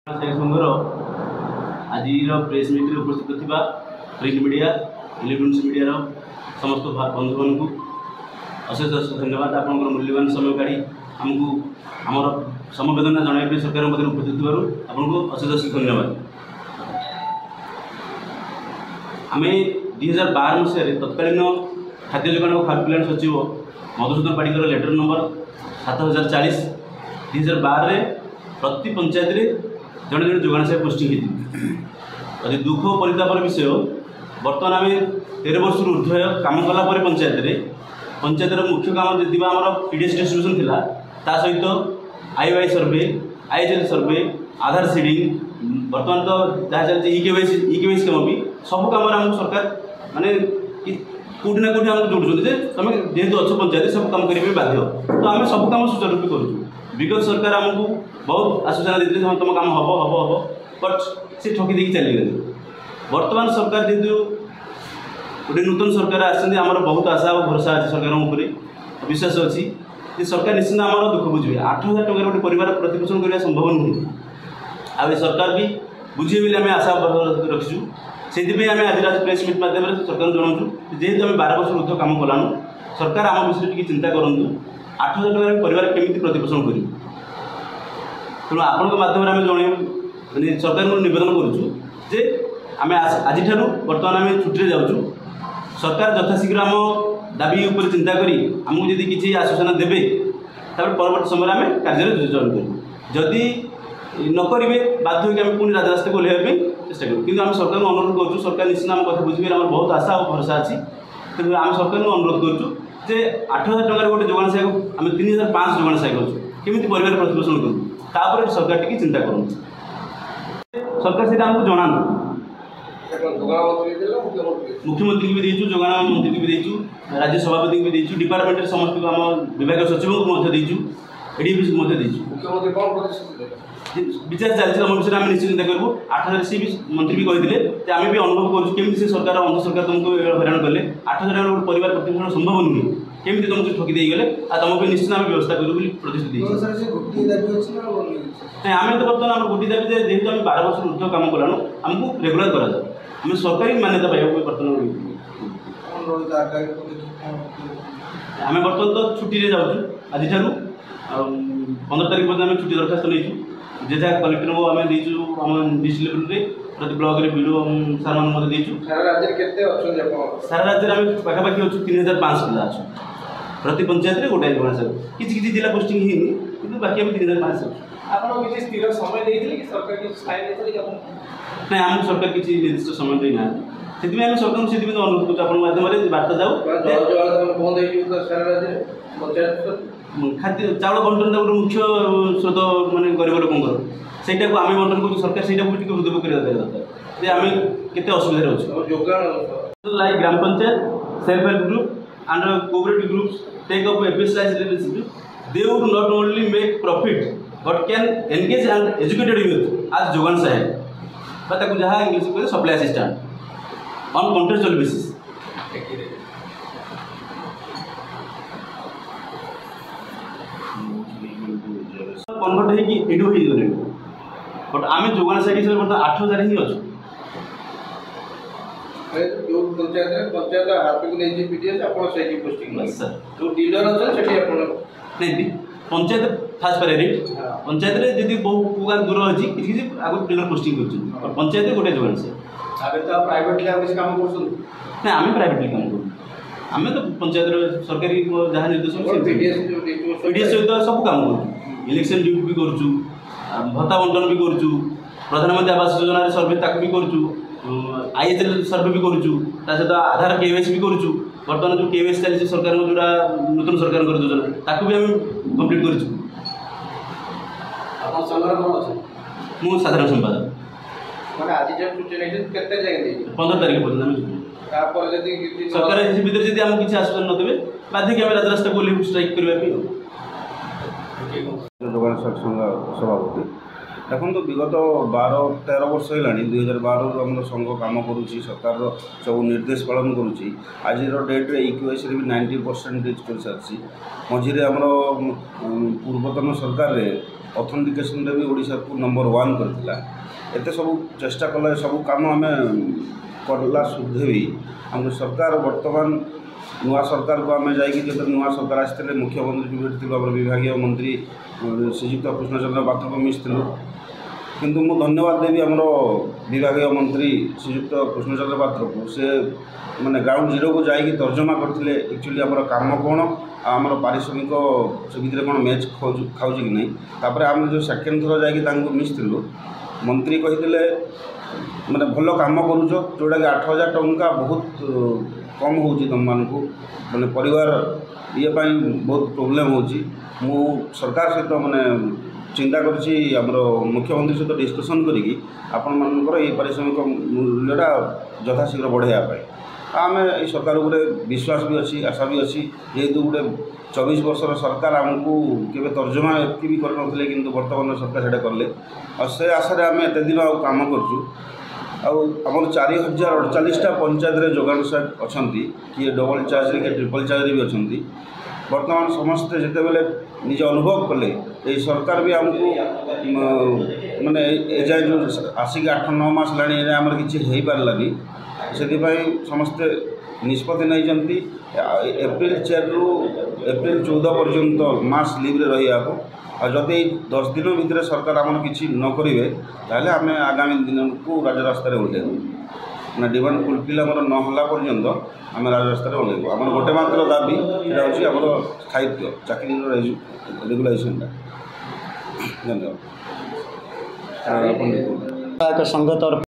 संघर आज press meet में उपस्थित थिबा प्रिंट मीडिया इलेक्ट्रोनिक्स मीडिया समस्त बंधु मान अशेष अशेष धन्यवाद। आप मूल्यवान समय काढ़ी आमको आमर समवेदना जन सरकार मध्य उपस्थित आपको अशेष अशेष धन्यवाद। आम 2012 मसीह तत्कालीन खाद्य जोगाण और खाद्य कल्याण सचिव मधुसूदन पाड़ीकर लेटर नंबर 7040 2012 प्रति पंचायत जड़े जड़े जोगाण सेवक पोस्टिंग होती दुख और परितापर विषय बर्तमान आम 13 वर्ष ऊर्ध कम कलापर पंचायतर मुख्य काम जी आम पीडीएस डिस्ट्रीब्यूशन थिला ता सहित आईवाई सर्वे आईएचएल सर्वे आधार सीडिंग बर्तमान तो जहाँ चलती इकेवाईसी कम भी सब कम आम सरकार माने कौटी ना कौटी आमको जोड़ुचे तुम जेहेतु अच्छे पंचायत सब कम करेंगे बाध्य तो आम सब कम सुचारू रूप करूँ। विगत सरकार आमको बहुत आश्वासन देते तुम काम हम हम हम बट से ठकी देकी चली गए। बर्तमान सरकार जेहतु गोटे नूतन सरकार आम बहुत आशा और भरोसा अच्छे सरकार विश्वास अच्छी सरकार निश्चित आम दुख बुझे 8000 टकर गोटे परिवार प्रतिपोषण करने संभव नुहे आ सरकार भी बुझे बोली आम आशा रखीचु से आम आज प्रेस मीट मध्यम सरकार जनाऊँ जेहेतु आम 12 वर्ष ऊर्ध कम कलानु सरकार आम विषय टी चिंता करूँ 8000 टकर परिवार केमी प्रतिपोषण कर तेणु आपण मध्यम आम जन सरकार को नवेदन करुँ आम आज बर्तमान आम छुट्टी जाऊँ सरकार यथाशीघ्र आम दाबी उपर चिंता करी आमको जदि किसी आश्वासन देवे परवर्त समय आम कार्य जॉइन करूँ जदि नकरे बाध्य होकर पुणी राजरास्ता को ओह्लैया चेष्टा करूँ कि आम सरकार को अनुरोध करूँ सरकार निश्चित आम कथा बुझे आम बहुत आशा और भरोसा अच्छी तेणु आम सरकार को अनुरोध करूँ 8000 टकर गोटे जोगाण सहायक आम 3500 जोगाण सहायक अच्छे केमी परिवार प्रतिपोषण करूँ सरकार टी चिंता करूँ सरकार से आमको जना मुख्यमंत्री भी देचु जोगाण मंत्री भी देचु राज्य सभापति भी देचु डिपार्टमेंट समस्त को आम विभाग सचिव को देचु एडीपी को देचु विचार चलती आम विषय आम निश्चित चिंता करूँ 8000 सी भी मंत्री भी कहते आम भी अनुभव करूँ से सरकार अंध सरकार तुमको हैरान कले 8000 गोटे परिवार प्रतिपोषण संभव नुहे केमी तुमको ठकी देगले आ तुम निश्चित आम व्यवस्था करूँ प्रतिश्रुति आम तो बर्तमान आम गोटे दाबी जेहतु आम 12 वर्ष ऊर्ध कम कलानु आमको रेगुलर करा आम सरकारी मान्यता पाइबा बर्तमान आम बर्तमान तो छुट्टी जाऊँ आज 15 तारीख पर्यटन आम छुट्टी दरखास्त नहीं जे जहाँ कलेक्टर को आम देचु आम डिस्ट्रिक्ट लेवल में प्रति ब्लॉक रे वीडियो सार मान देचु सारा राज्य आम पाखापाखि अच्छु 3500 पिला अच्छु प्रति पंचायत रे गोटाए जोगाण सहायक किसी जिला पोस्टिंग होनी कि बाकी आम 3500 आपन किसी स्थिर समय देइथिले कि सरकार कि स्थायी देइथिले कि आपन नहीं आम सरकार किसी निर्दिष्ट समय देना से आम सरकार से अनुरोध कर माध्यम बार्ता जाऊ खाद्य चाउल बंटन गोटे मुख्य स्रोत मानने गरीब लोक से आम बंटन कर सरकार से हृदय कर दरकार आम के असुविधा अच्छे like gram panchayat self help group and cooperative groups take up specialised leadership they would not only make profit but can engage and educated youth आज जोगाण सहायक जहाँ इंग्लिश कहते supply assistant on contractual basis convert होगले बट आम जोगाण सहायक बर्तमान 8000 ही अच्छु जो पंचायत हाथ को नहीं पीडीएस आपन सही पोस्टिंग सर जो डीलर अछन सेठी आपन नहीं पंचायत फास्ट प्रायोरिटी पंचायत रे जदी बहु दूर अछि किसी आगु डीलर पोस्टिंग कर पंचायत गोटे जोगाण से आबे तो प्राइवेट ले किसी काम करछन नहीं आम प्राइवेटली काम करूँ आम तो पंचायत सरकारी जहाँ निर्देश पीडीएस सहित सब काम करूँ इलेक्शन ड्यूटी भी करूँ भत्ता बंटन भी करूँ प्रधानमंत्री आवास योजना सर्वे ताक भी करूँ आईएचएल सर्वे भी करूँ सहित आधार केवाईसी भी करूँ बर्तमान जो केवाईसी चलती सरकार जोड़ा नूतन सरकार योजना ताकू भी आम कम्प्लीट कर साधारण संपादक माने आज जब छुट्टी नहीं केते जगह 15 तारीख पर्यटन सरकार भीतर जब आम किसी आश्वासन नदेवे बाध्य आम राजरास्ता को स्ट्राइक करने जोगाण सहायक संघ सभापति देखो तो विगत 12-13 वर्ष है 2012 आम संघ कम करुँच सरकार सब निर्देश पालन करुँच आज डेट्रे इक्वेसी भी 90% रीच कर सारी मझे आम पूर्वतन सरकार ऑथेंटिकेशन भी ओडिशा को नंबर 1 करथिला। एते सब चेष्टा कला सब काम आम करला सुद्धे भी हम सरकार वर्तमान नुआ सरकार को आम जाकि जो नुआ सरकार आसते मुख्यमंत्री भी भेटी विभाग मंत्री श्रीजुक्त कृष्णचंद्र पात्र को मिसलु किंतु मु धन्यवाद देवी आमर विभाग मंत्री श्रीजुक्त कृष्णचंद्र पात्र को से माने ग्राउंड जीरो को जाकि तर्जमा करते एक्चुअली आमर काम कौन आमर पारिश्रमिक से भितर कौन मैच खाऊ कि नहीं तापर आम जो सेकेंड थर जाकि मिसलु मंत्री कही माने भल काम करुच जोटा कि 8,000 टंका बहुत कम हो तुम मानू माने परिवार ये बहुत प्रोब्लेम हो सरकार सहित माने चिंता करछि हमरो मुख्यमंत्री सहित डिस्कसन करिकी आपण मानकर ये पारिश्रमिक मूल्यटा यथाशीघ्र बढ़ाइबा आम ये सरकार उपरे विश्वास भी अच्छी आशा भी अच्छी जेहेतु गोटे 24 वर्षर सरकार आमको केवे तर्जमा एति भी करनथले किंतु वर्तमान सरकार सेटा करले और से आशा आम एत दिन काम करछु आमर 4,048टा पंचायत जोगाण सहायक अच्छा किए डबल चार्ज किए ट्रिपल चार्ज भी अच्छा वर्तमान समस्ते जिते बेले निजे अनुभव कले ये सरकार भी आमको माने एजाए जो आसिक 8-9 मास लाणी आमर किसी हो पारानी से समस्ते निष्पत्ति नहीं एप्रिल 4 रु एप्रिल 14 पर्यंत मास लिव रे रही और जदि 10 दिन भितर सरकार आम किसी न करेंगे ताहले आम आगामी दिन को राजरास्तार ओह्लैबू ना डिमांड फुलफिल आमर नहला पर्यंत आम राजरास्तार ओह्लैबू आम गोटे मात्र दाबी से आमर स्थायित्व चाकरी रेगुलेशन। धन्यवाद। संघ तरफ